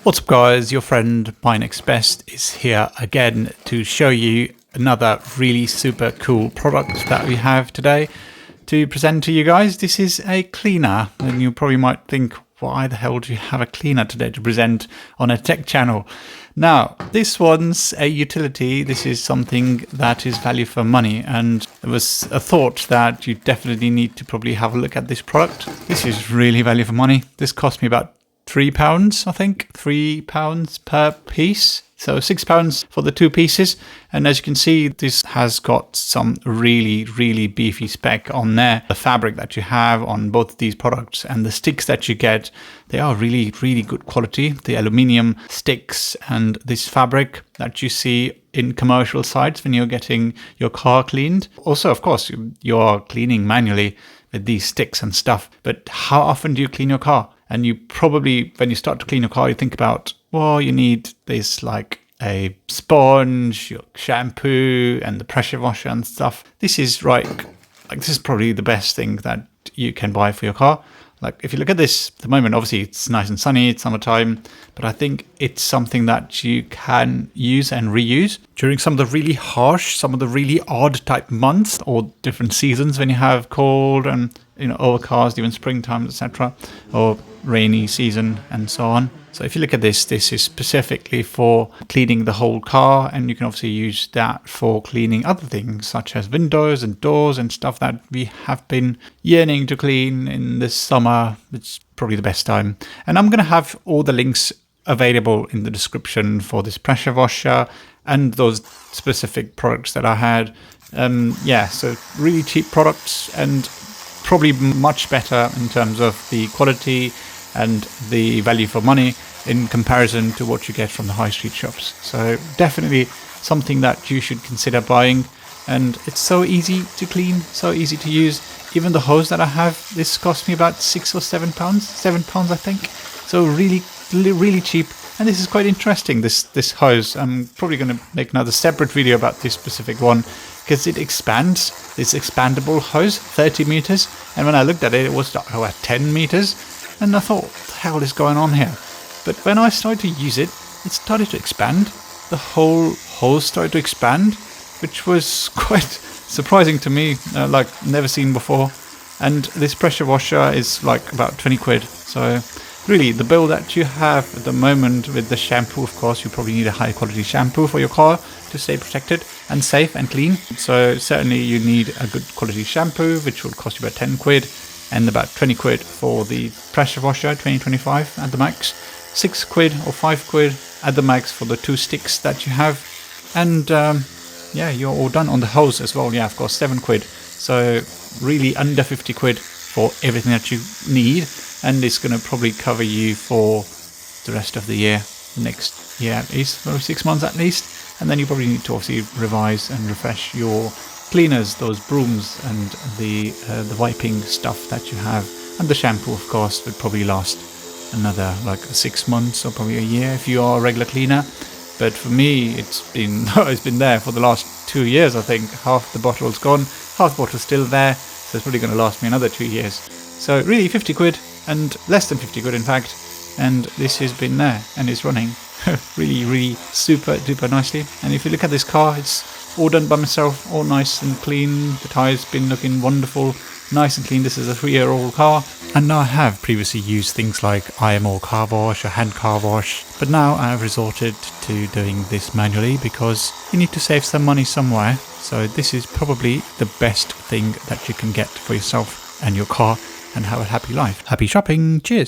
What's up guys, your friend MyNextBest is here again to show you another really super cool product that we have today to present to you guys. This is a cleaner, and you probably might think, why the hell do you have a cleaner today to present on a tech channel? Now, this one's a utility. This is something that is value for money, and it was a thought that you definitely need to probably have a look at this product. This is really value for money. This cost me about £3, I think, £3 per piece. So £6 for the two pieces. And as you can see, this has got some really beefy spec on there. The fabric that you have on both these products and the sticks that you get, they are really good quality. The aluminium sticks and this fabric that you see in commercial sites when you're getting your car cleaned. Also, of course, you're cleaning manually with these sticks and stuff. But how often do you clean your car? And you probably, when you start to clean your car, you think about, well, you need this like a sponge, your shampoo, and the pressure washer and stuff. This is this is probably the best thing that you can buy for your car. Like if you look at this at the moment, obviously it's nice and sunny, it's summertime, but I think it's something that you can use and reuse during some of the really harsh, some of the really odd type months or different seasons when you have cold and overcast, even springtime, etc., or rainy season and so on. So if you look at this, this is specifically for cleaning the whole car, and you can obviously use that for cleaning other things such as windows and doors and stuff that we have been yearning to clean in this summer. It's probably the best time. And I'm going to have all the links available in the description for this pressure washer and those specific products that I had. So really cheap products and probably much better in terms of the quality and the value for money in comparison to what you get from the high street shops. So definitely something that you should consider buying. And it's so easy to clean, so easy to use. Even the hose that I have, this cost me about £6 or £7, I think. So really cheap. And this is quite interesting, this hose. I'm probably going to make another separate video about this specific one because it expands. This expandable hose, 30 meters. And when I looked at it, it was 10 meters. And I thought, what the hell is going on here? But when I started to use it, it started to expand. The whole hose started to expand, which was quite surprising to me, like never seen before. And this pressure washer is like about 20 quid. So really, the bill that you have at the moment with the shampoo, of course, you probably need a high quality shampoo for your car to stay protected and safe and clean. So certainly you need a good quality shampoo, which will cost you about 10 quid. And about 20 quid for the pressure washer, 20-25 at the max. 6 quid or 5 quid at the max for the two sticks that you have. And you're all done on the hose as well. Yeah, of course, 7 quid. So really under 50 quid for everything that you need. And it's going to probably cover you for the rest of the year, next year at least, or 6 months at least. And then you probably need to obviously revise and refresh your cleaners, those brooms and the wiping stuff that you have. And the shampoo, of course, would probably last another 6 months or probably a year if you are a regular cleaner. But for me, it's been there for the last 2 years, I think. Half the bottle's gone, half the bottle's still there. So it's probably going to last me another 2 years. So really 50 quid and less than 50 quid, in fact. And this has been there and it's running really super duper nicely. And if you look at this car, it's all done by myself, all nice and clean. The tyres been looking wonderful, nice and clean. This is a 3-year-old car. And I have previously used things like IMO car wash or hand car wash, but now I have resorted to doing this manually because you need to save some money somewhere. So this is probably the best thing that you can get for yourself and your car and have a happy life. Happy shopping. Cheers.